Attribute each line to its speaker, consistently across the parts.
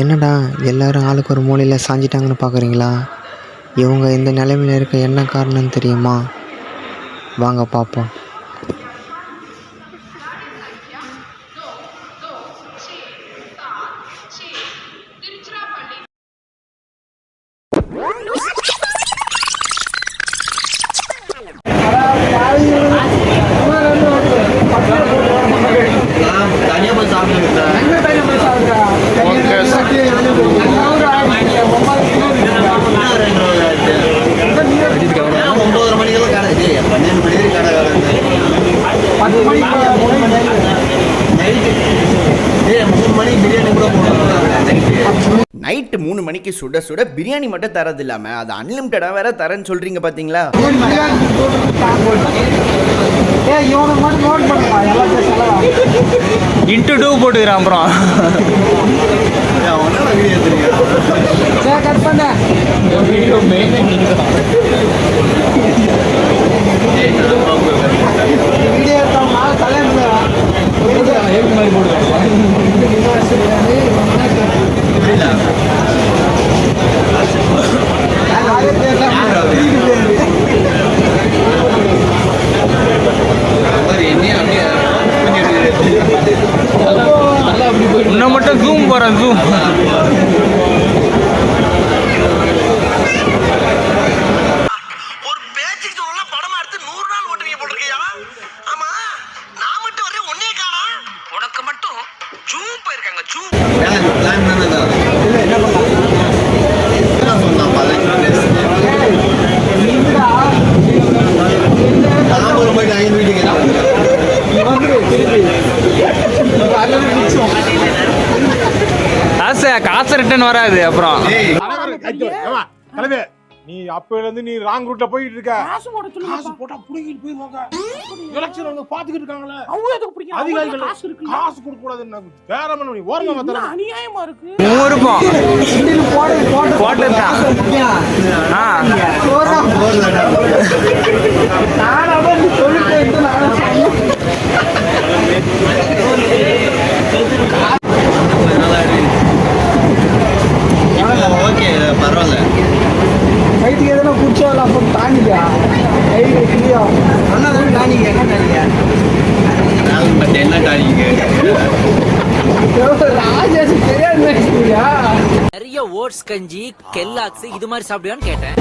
Speaker 1: என்னடா எல்லாரும் ஆளுக்கு ஒரு மூலையில் சாஞ்சிட்டாங்கன்னு பார்க்குறீங்களா? இவங்க இந்த நிலைமையில் இருக்க என்ன காரணம்னு தெரியுமா? வாங்க பார்ப்போம்.
Speaker 2: நைட்டு 3 மணிக்கு சுட சுட பிரியாணி மட்டும் தரது இல்லாம அது அன்லிமிட்டடா வேற தரேன்னு சொல்றீங்க பாத்தீங்களா?
Speaker 3: இன்ட்டு 2 போட்டுக்கிறான் அப்புறம் இன்னும் மட்டும் ஜூம் போறேன் ஜூம் காசு ரிட்டர்ன் வராது அப்புறம்
Speaker 4: நீ அப்பல இருந்து நீ ராங் ரூட்ல போயிட்டு இருக்க. காசு போட்டா புடிங்கிட்டு போயிருவாங்க. எலெக்ஷன் வந்து பாத்துக்கிட்டு இருக்காங்களே. அவங்க எதுக்கு புடிங்க? அதிகாரிகள் காசு கொடுக்க கூடாதுன்னு வேற என்ன நீ ஓரமா வந்தற. அநியாயமா இருக்கு. ஊருப்போம். போட்டுடா. நான் அவன் சொல்லிட்டு நான்
Speaker 2: ஓகே பரவாயில்ல.
Speaker 1: கைட்டுக்கு எதனா குடிச்சாலும் அப்போ தாண்டிக்கா கைட்டு கிளியா அண்ணா தான் தாண்டிக்க என்ன தாண்டிக்க
Speaker 2: பட் என்ன தாண்டிக்க
Speaker 1: ராஜேஷ் தெரியாது நினைச்சியா?
Speaker 5: நிறைய ஓட்ஸ் கஞ்சி கெல்லாக்ஸ் இது மாதிரி சாப்பிடுவான்னு கேட்டேன்.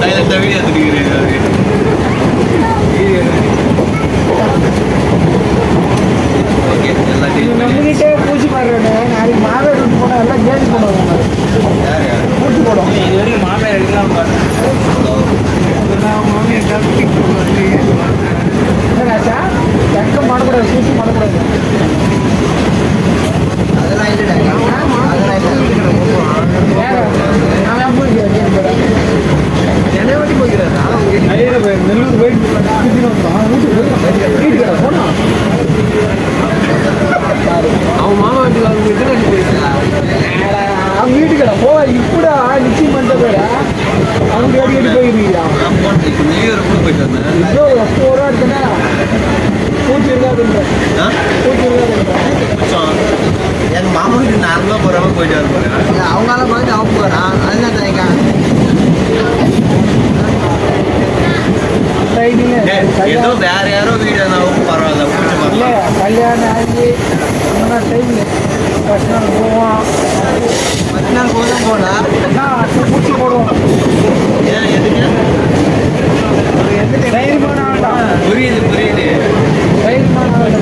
Speaker 2: சைலண்டா வீடியோ எடுத்துக்கிறேன்.
Speaker 1: நம்மகிட்டே பூச்சி பாடுறேன். நாளைக்கு மாவேர் ரூட் போனால் எல்லாம் கேள்வி பண்ணுவாங்க. பூச்சி போடும். இது வரைக்கும் மாவேர் எடுக்கலாம் என்னடாச்சா வெக்கம் பண்ணக்கூடாது, சூசி பண்ணக்கூடாது. அதெல்லாம் இல்லைடா. நான் போயிருக்கேன். என்னை வட்டி போய்க்கிறேன். நெல்லூர் போயிட்டு வீட்டுக்கு போனா அவன் மாமா வீட்டுக்கு அவங்க வீட்டுக்கு போயிருக்கான். அவங்க வீட்டுக்கடா போ இப்படா நிச்சயம் பண்ணிட்ட பேர அவங்க அடிக்கடி போயிருக்கீங்களா? இப்போ 4 ரூபா இருக்குன்னா பூச்சி இருக்காதுன்ற பூச்சி இருக்காதுன்ற
Speaker 2: எங்க மாமா வீட்டுக்கு நார்மலா போறவங்க போயிட்டு வர
Speaker 1: அவங்களால பார்த்து அவங்க போறான். அதுதான் நினைக்கான்.
Speaker 2: ஏதோ வேற யாரோ வீடு பரவாயில்ல.
Speaker 1: கல்யாணம் ஆகி டைம்ல 10 நாள் போவோம். 10 நாள் போதும் போனா பூச்சி போடுவோம்.
Speaker 2: ஏன் எதுக்கு
Speaker 1: தைரியமான ஆள்தான்.
Speaker 2: புரியுது புரியுது.
Speaker 1: தைரியமான ஆள்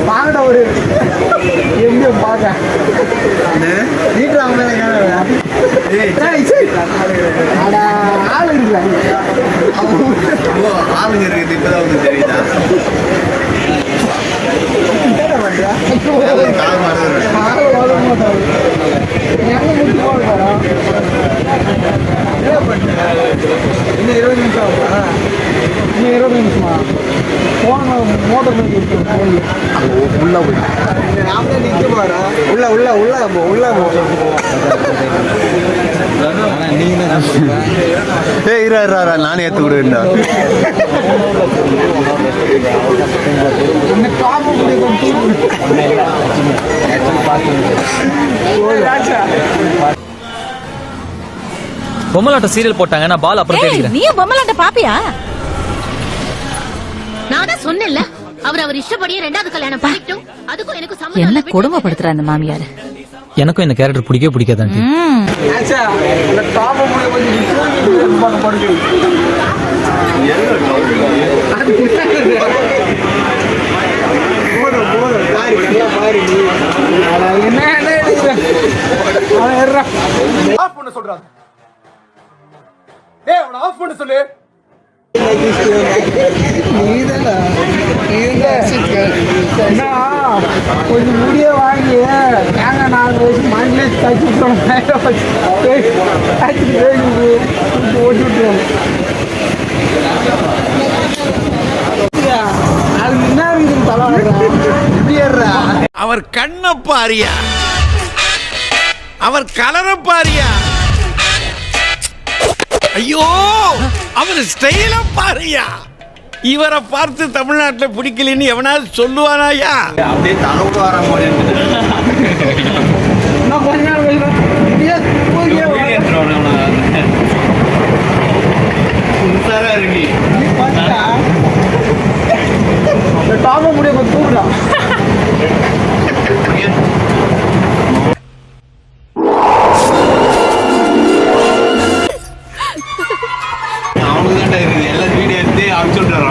Speaker 1: வாங்கடா ஒரு எப்படி பார்க்க வீட்டில் அவங்க ஆள் இருக்கிறாங்க.
Speaker 2: ஆளுங்க இருக்குது இப்பதான் வந்து தெரியுதா?
Speaker 1: இன்னும் 20 நிமிஷம் ஆகுதா? இன்னும் 20 நிமிஷமா? போன மோட்டர் உள்ள போய் நாமளே நிற்க போறோம். உள்ள உள்ள உள்ள உள்ள நீங்க
Speaker 6: இரா நானே ஏற்று விடுவேன்டா.
Speaker 5: பொம்மலாட்டம் சீரியல் போட்டாங்க, நான் பால் அப்புறம் தேடிக்கிறேன்.
Speaker 7: நீ பொம்மலாட்டம் பாப்பியா?
Speaker 8: நான் தான் சொன்னேன்ல, அவர் இஷ்டப்படியே 2வது கல்யாணம் பண்ணிட்டோம். அதுக்கும் எனக்கு சம்மதம்
Speaker 7: என்ன கொடுமைப்படுத்துற அந்த மாமியார்.
Speaker 5: எனக்கும் இந்த கேரக்டர் பிடிக்கவே பிடிக்காதான்.
Speaker 1: ஆஃப் பண்ண சொல்றாங்க. ஏய் அவன ஆஃப் பண்ண சொல்லு. கொஞ்சம் முடிய வாங்கி நாங்க 4 வயசு மண்ணிலே தச்சு விட்டோம். ஓட்டி விட்டுருவோம். அது முன்னாடி தலை
Speaker 9: அவர் கண்ண பாரியா, அவர் கலர பாரியா, ஐயோ அவர் ஸ்டைல பாரியா. இவரை பார்த்து தமிழ்நாட்டில் பிடிக்கலன்னு எவனாவது சொல்லுவானாயா?
Speaker 6: அப்படியே தகவல் வர மாதிரி
Speaker 1: டாப முடிய தூக்குடா.
Speaker 6: அவனுக்கு தான் எல்லாம் வீடியோ எடுத்து அனுப்பிச்சு விட்டுறான்.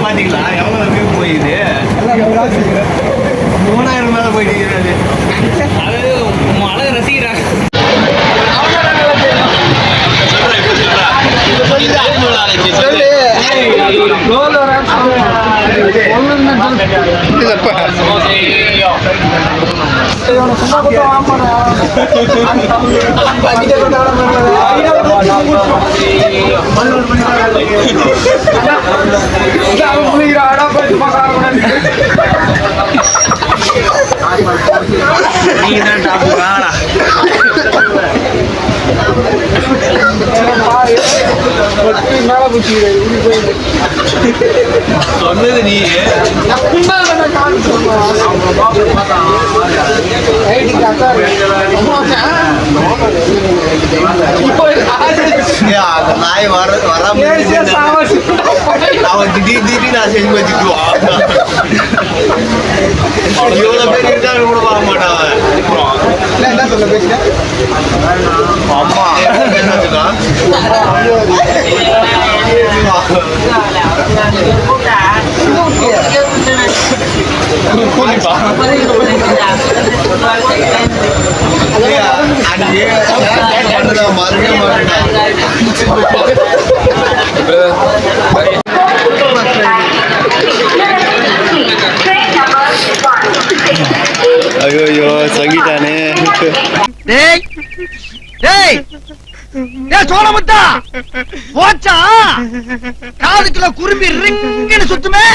Speaker 6: பாத்தீங்களா எவ்வளவு போயிது? 3000 மேல போயிட்டு
Speaker 3: அழகு ரசிக்கிறாங்க.
Speaker 6: சொன்னது நீ நாய் வராம அவன் திடீர்னு நான் செஞ்சு வச்சுக்குவான். இவ்வளவு பேர் இருக்காங்க கூட பார்க்க மாட்டான்.
Speaker 1: என்ன சொல்ல பேசுற?
Speaker 6: அம்மா மறுபடியும் ஐயோ சங்கீதானே.
Speaker 9: சோழமுத்தா போச்சா காதுக்குள்ள குரும்பி ரிங்குன்னு சுத்துமே.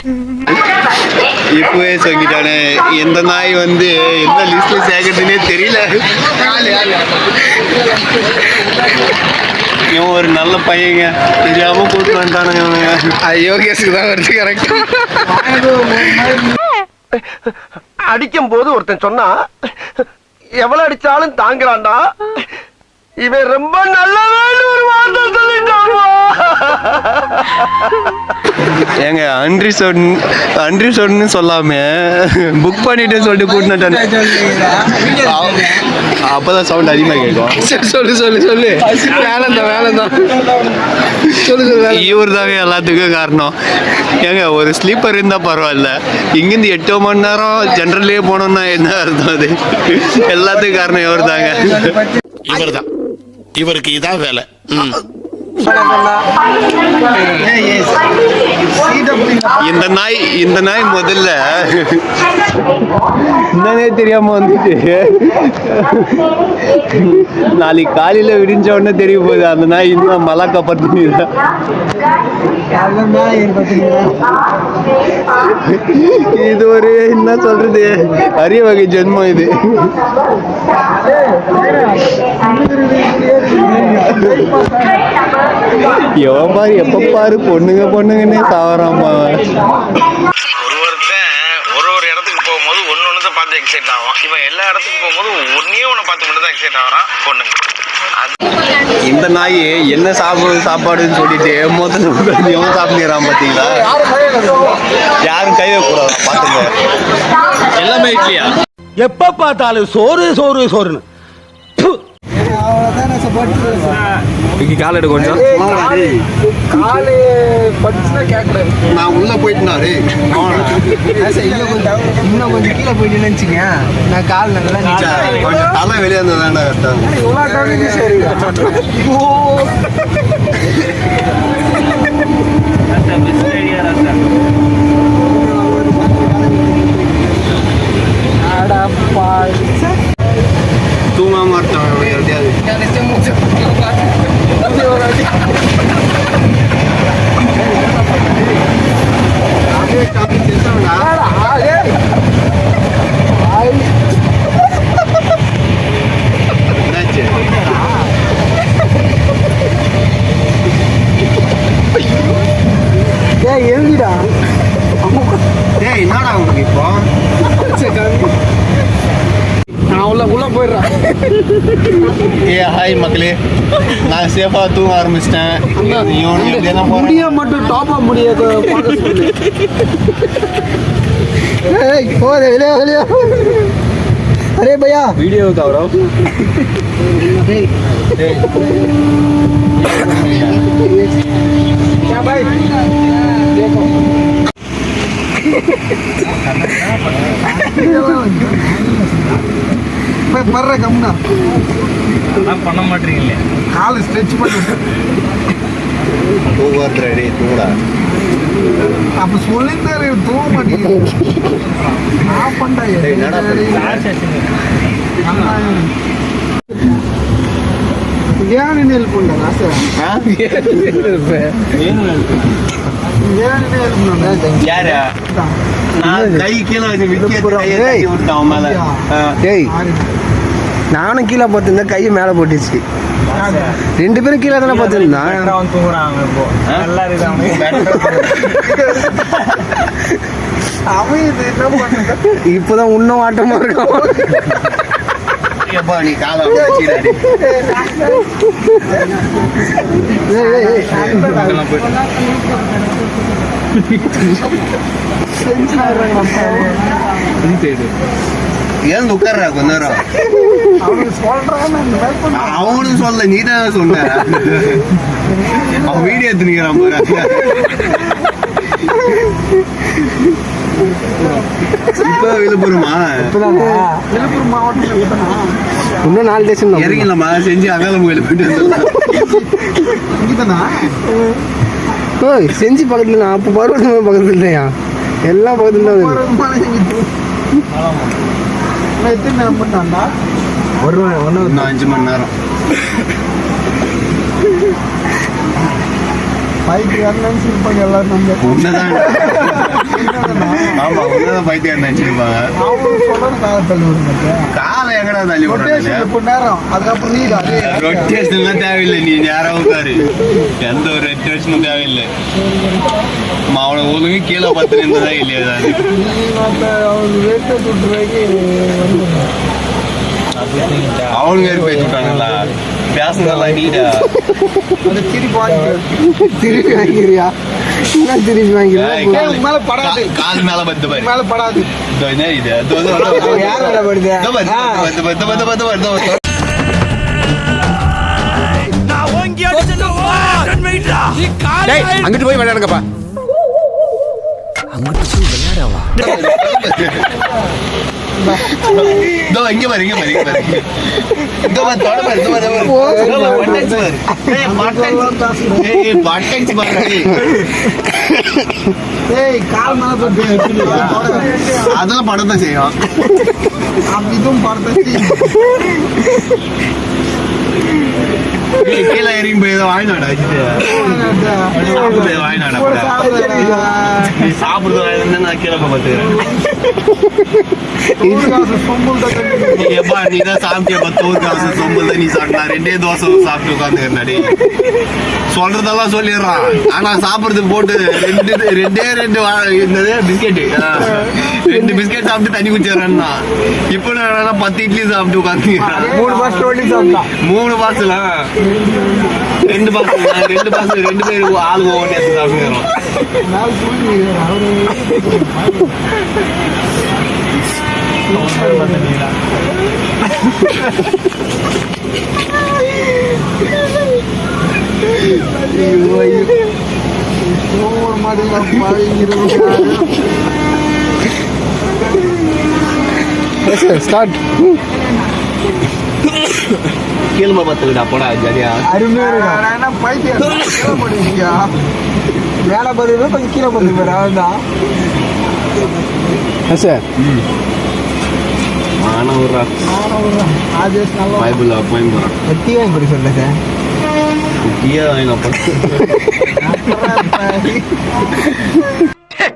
Speaker 6: இப்பவே சொல்லிட்டானே, எந்த நாய் வந்து எந்த லிஸ்ட்ல சேர்க்கறதுனே தெரியல. இவன் ஒரு நல்ல பையங்க, தெரியாம கூட்டு வந்துட்டானுங்க. ஐயோ கேஸுக்கு தான் வருது. கரெக்ட்.
Speaker 9: அடிக்கும் போது ஒருத்தன் சொன்னா எவ்வளவு அடிச்சாலும் தாங்குறான்டா, இவன் ரொம்ப நல்லவன் ஒரு வார்த்தை சொல்லிட்டாமா.
Speaker 6: ஏங்க அன்றி சொன்னு சொல்லாம புக் பண்ணிட்டு சொல்லிட்டு கூட்டினேன். அப்பதான் சவுண்ட் அதிகமா கேட்கும். சொல்லு வேலைதான் சொல்லு. இவர் தாங்க எல்லாத்துக்கும் காரணம். ஏங்க ஒரு ஸ்லீப்பர் இருந்தா பரவாயில்ல, இங்கிருந்து 8 மணி நேரம் ஜெனரல்லே போனோம்னா என்ன அர்த்தம்? அது எல்லாத்துக்கும் காரணம் இவர் தாங்க.
Speaker 9: இவர்தான், இவருக்கு இதான் வேலை.
Speaker 6: இந்த நாய் முதல்ல என்னன்னே தெரியாம வந்துட்டு நாளைக்கு காலையில விடிஞ்ச உடனே தெரிய போகுது அந்த நாய் இன்னும் மலாக்கா பத்து. இது ஒரு என்ன சொல்றது, அரிய வகை ஜென்மம் இது. எவன் பாரு எப்ப பாரு பொண்ணுங்கன்னே சாவறாமா.
Speaker 9: ஒரு இடத்துக்கு போகும்போது ஒன்னு பார்த்து எக்ஸைட் ஆகும். இவன் எல்லா இடத்துக்கு போகும்போது ஒன்னு பார்த்து மட்டும் தான் எக்ஸைட் ஆகிறான் பொண்ணுங்க.
Speaker 6: இந்த நாய் என்ன சாப்பாடுன்னு சொல்லிட்டு முதல்ல எவன் சாப்பிடுறான் பாத்தீங்களா? யாரும் கை வைக்க கூடாது பாத்துங்க.
Speaker 3: எல்லாமே இட்லியா?
Speaker 9: எப்ப பார்த்தாலும் சோறு சோறு சோறுன்னு.
Speaker 3: இன்னைக்கு கால் எடு கொஞ்சம்.
Speaker 1: காலு பட்டுச்சுன்னா கேட்கக்கூடாது.
Speaker 6: நான் உள்ள போயிட்டுனாரு
Speaker 1: இன்னும் கொஞ்சம் கீழே போயிட்டு நினைச்சிங்க. நான் கால் நல்லா
Speaker 6: கொஞ்சம் தலை வெளியே இருந்ததாண்டா
Speaker 1: இவ்வளோ சரி.
Speaker 6: தூங்காம இருக்கான் எப்படியாவது.
Speaker 1: எழுதிடா.
Speaker 6: ஏய் என்னடா உங்களுக்கு இப்போ?
Speaker 1: நான் உள்ள போயிடுறேன்.
Speaker 6: ஹாய் மக்களே, நான் சேஃபா தூங்க ஆரம்பிச்சிட்டேன்.
Speaker 1: முடிய மட்டும் டாப்பா முடியாது. வெளியே அரே பையா
Speaker 3: வீடியோ கவரோ
Speaker 1: क्या भाई பர்ற கம்னா
Speaker 3: பண்ண மாட்டீங்களே.
Speaker 1: கால் ஸ்ட்ரெச் பண்ணி
Speaker 6: தூங்குறதுடி தூங்கடா.
Speaker 1: அப்ப சொல்லிருந்தாரு தூங்க மாட்டேங்குது. நான் பண்ணா ஏன் நெல் பண்ண ஆசை
Speaker 6: யாரு கை கீழே விட்டான் மேல.
Speaker 1: நானும் கீழே பார்த்துருந்தேன். கையை மேலே போட்டுச்சு. ரெண்டு பேரும் கீழே தானே பார்த்துருந்தான்.
Speaker 3: தூங்குறாங்க இப்போ. நல்லா இருக்கு
Speaker 1: அவன் இது என்ன பண்ண இப்பதான் இன்னும் ஆட்டமா இருக்கும்.
Speaker 6: நீ காலை ஏன் உட்கார்றா கொஞ்ச நேரம்? அவனும் சொல்ல நீ தான் சொன்ன. அவன் வீடியோ எடுத்துக்கிறான் இப்ப விழுப்புரமா?
Speaker 1: விழுப்புரம் மாவட்டம் இன்னும் 4 டேஷன்
Speaker 6: இறங்கலாமா? செஞ்சு அகால கோயில் போயிட்டு
Speaker 1: ஓய் செஞ்சு பக்கத்துல அப்போ பருவம் பக்கத்துல இல்லையா? எல்லாம் பக்கத்துல எத்தனை நேரம் பண்ணாண்டா?
Speaker 6: இன்னும் 5 மணி நேரம்.
Speaker 1: பைக்கு நினைச்சிருப்பாங்க எல்லாரும். நம்ம
Speaker 6: உன்னதான் ஆமா உன்னதான் பைத்தியம் நினைச்சிருப்பாங்க. காலை எங்கடா தள்ளி
Speaker 1: நேரம் அதுக்கப்புறம் நீ
Speaker 6: ரொட்டேஷன்லாம் தேவையில்லை. நீ நேரம் உட்காரு. எந்த ஒரு ரொட்டேஷனும் தேவையில்லை. அவனை ஒழுங்கு கீழே பார்த்து இருந்ததா இல்லையா? அவனுங்க பேசி விட்டானுங்களா? பேசுனதா நீடா
Speaker 1: திருப்பி வாங்கிறியா? என்ன திருப்பி வாங்கிறியா? மேல படாது.
Speaker 6: கால் மேல பத்து பாரு.
Speaker 1: மேல படாது.
Speaker 6: இது
Speaker 1: யார் மேல படுது?
Speaker 3: அங்கிட்டு போய் விளையாடுங்கப்பா.
Speaker 6: இங்க பாரு இங்க பாரு இங்க பாரு. இந்த மாதிரி தொட பாரு. இந்த மாதிரி அதெல்லாம் படத்தான் செய்யும்.
Speaker 1: இதுவும் படத்தை
Speaker 6: கீழே இறங்கி போய் ஏதோ வாங்கினாடா வாங்கினாடா சாப்பிடுறது நான் கீழே பார்த்துக்கிறேன். எப்பா நீ தான் சாப்பிட்டியப்பா தோறு காசு சொம்பல் தான் நீ சாப்பிட்டா 2 தோசை சாப்பிட்டு உட்காந்துக்கிறனாடி சொல்றதெல்லாம் சொல்லிடுறான் ஆனா சாப்பிட்றதுக்கு போட்டு ரெண்டு பிஸ்கெட்டு 2 பிஸ்கெட் சாப்பிட்டு தண்ணி குடிச்சிடறான்னா இப்போ நான் 10 இட்லி சாப்பிட்டு உட்காந்துக்கிறேன்
Speaker 1: 3 பாஸ்டர் சாப்பிட்டான்
Speaker 6: 3 பாசலாம் 2 பாசல் 2 பேர் ஆளுங்க ஓட்டி எடுத்து சாப்பிட்டுக்கிறோம்
Speaker 1: ஸ்டார்ட்
Speaker 6: கேளுமா பார்த்துக்கிட்டா போடா ஜாலியா
Speaker 1: அருமையா பைத்தியா மேல பதிவு கொஞ்சம் கீழே பதிவு பேர் அவன்தான் சார் ஆஜேஷ் நல்லா
Speaker 6: பைபிள் போய்
Speaker 1: டீ வாங்கி குடி சொல்ல சார்
Speaker 6: டீயா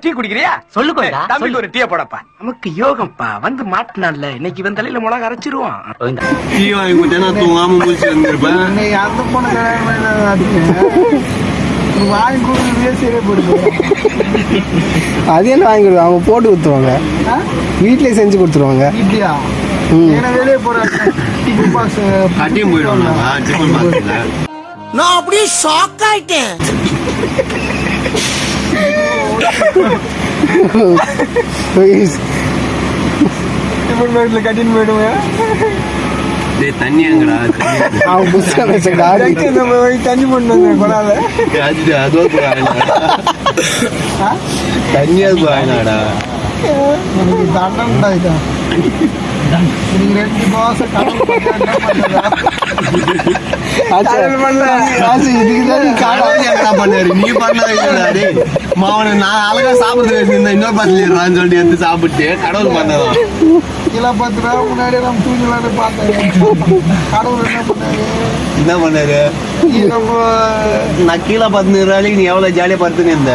Speaker 5: டீ குடிக்கிறியா சொல்லு கொஞ்சம் தம்பிக்கு ஒரு டீ போடப்பா நமக்கு யோகம்ப்பா வந்து மாட்டினான்ல இன்னைக்கு இவன் தலையில மிளகா அரைச்சிருவான்
Speaker 6: டீ வாங்கி கொடுத்தா நான் தூங்காம முடிச்சு வந்திருப்பேன்
Speaker 1: அந்த பொண்ணு வாங்கி கொடுக்குறதே சரியா போடுது அது என்ன வாங்கி கொடுங்க அவங்க போட்டு கொடுத்துருவாங்க வீட்லயே செஞ்சு கொடுத்துருவாங்க வீட்லயா ஏன்னா வெளியே போறாங்க டிஃபன் பாக்ஸ்
Speaker 6: கட்டியும் போயிடுவாங்க டிஃபன் பாக்ஸ்ல
Speaker 5: நான் அப்படியே ஷாக் ஆயிட்டேன்
Speaker 1: டிஃபன் பாக்ஸ்ல கட்டின்னு போயிடுவேன்
Speaker 6: தண்ணி எங்கடா
Speaker 1: அவன் புதுசா தண்ணி பண்ணுங்க கொடாத
Speaker 6: தண்ணி அது வாங்கினாடா
Speaker 1: தண்டா இதா நீங்க 2 தோசை
Speaker 6: பண்ணாரு நீ பண்ணாரு மாவன நான் அழகா சாப்பிடுறது இன்னொரு பசங்க சொல்லிட்டு வந்து சாப்பிட்டு கடவுள் பண்ணதான்
Speaker 1: கிலோ 10 ரூபா முன்னாடி நம்ம தூங்கலான்னு பார்த்தேன் கடவுள் என்ன பண்ணாரு
Speaker 6: நான் கீழே 15 ரூபாய்க்கு நீ எவ்வளவு ஜாலியா படுத்துன்னு இருந்த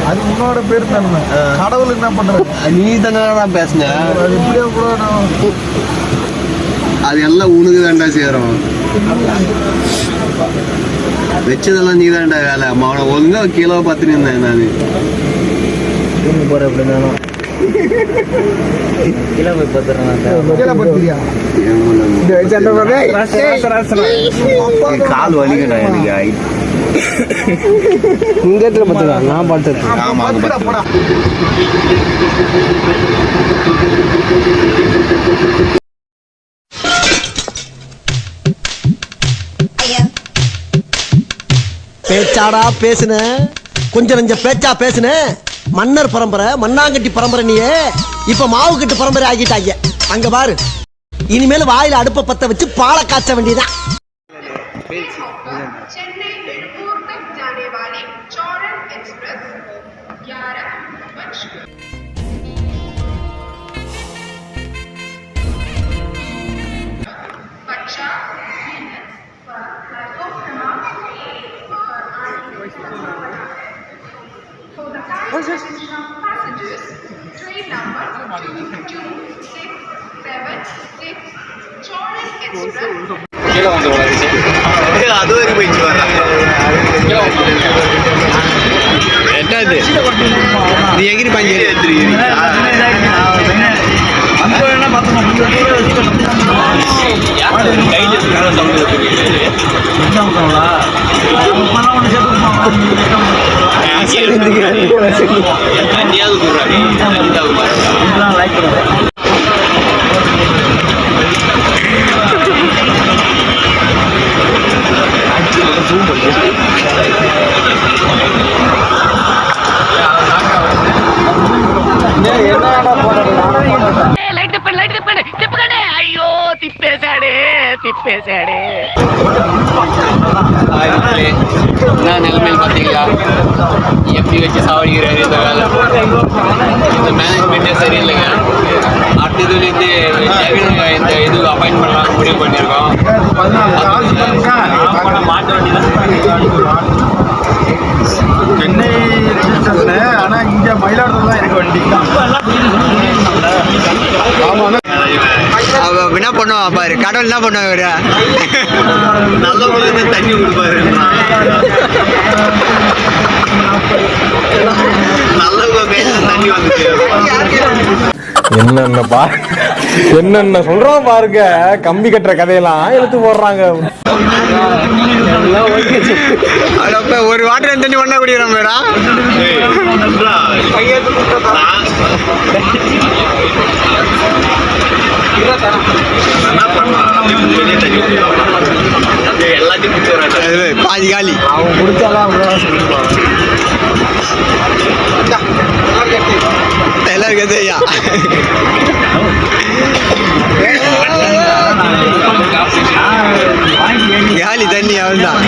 Speaker 1: அது உன்னோட பேர் தானே கடவுள் என்ன பண்றாரு
Speaker 6: நீ தானே பேசுன
Speaker 1: அது எப்படியோ கூட
Speaker 6: அது எல்லாம் உனக்கு தான்டா சேரும் வச்சதெல்லாம் நீ தான்டா வேலை அவனை ஒழுங்கா கிலோ 10 இருந்தேன் நான்
Speaker 1: போற எப்படினாலும் கிலோ 10
Speaker 6: கால் வலிக்கடா எனக்கு
Speaker 1: இந்த இடத்துல பார்த்துக்கா நான் பார்த்தது
Speaker 6: ஆமா
Speaker 5: பேச்சாடா பேசுன கொஞ்சம் நெஞ்ச பேச்சா பேசுன மன்னர் பரம்பரை மண்ணாங்கட்டி பரம்பரை நீயே இப்ப மாவு கட்டு பரம்பரை ஆகிட்டாங்க அங்க பாரு இனிமேல் வாயில அடுப்ப பத்த வச்சு பாலை காய்ச்ச வேண்டியதான்
Speaker 6: அது வரைக்கும் போயிடுச்சு வர்றாங்க என்னது நீ எகிரி பாஞ்சு
Speaker 5: ஐயோ திப்பேசாடே
Speaker 6: நான் நிலைமையில் பார்த்தீங்களா எப்படி வச்சு சாவடிக்கிறாரு இந்த வேலை இந்த மேனேஜ்மெண்ட்டே சரியில்லைங்க அடுத்ததுலேருந்து இந்த இது அப்பாயின்ட் பண்ணலாம் முடிவு பண்ணியிருக்கோம் மாற்ற வேண்டியதான்
Speaker 3: சென்னை ரிஜிஸ்டர்ல ஆனா இங்க மயிலாடுதுறை தான் எனக்கு வண்டி.
Speaker 6: அவ என்ன பண்ணுவான் பாரு, கடவுள் என்ன பண்ணுவாங்க, நல்ல தண்ணி கொடுப்பாரு, நல்ல தண்ணி வந்து
Speaker 3: என்னென்ன சொல்றோம் பாருங்க. கம்பி கட்டுற கதையெல்லாம் எடுத்து போடுறாங்க.
Speaker 6: ஒரு வாட்டர் தண்ணி ஒண்ணா குடிக்கிறோம் மேடா. பாதி காலி
Speaker 3: அவன் குடிச்சாலாம்
Speaker 6: எல்லாருக்கும் ஐயா காலி தண்ணி அவன் தான்.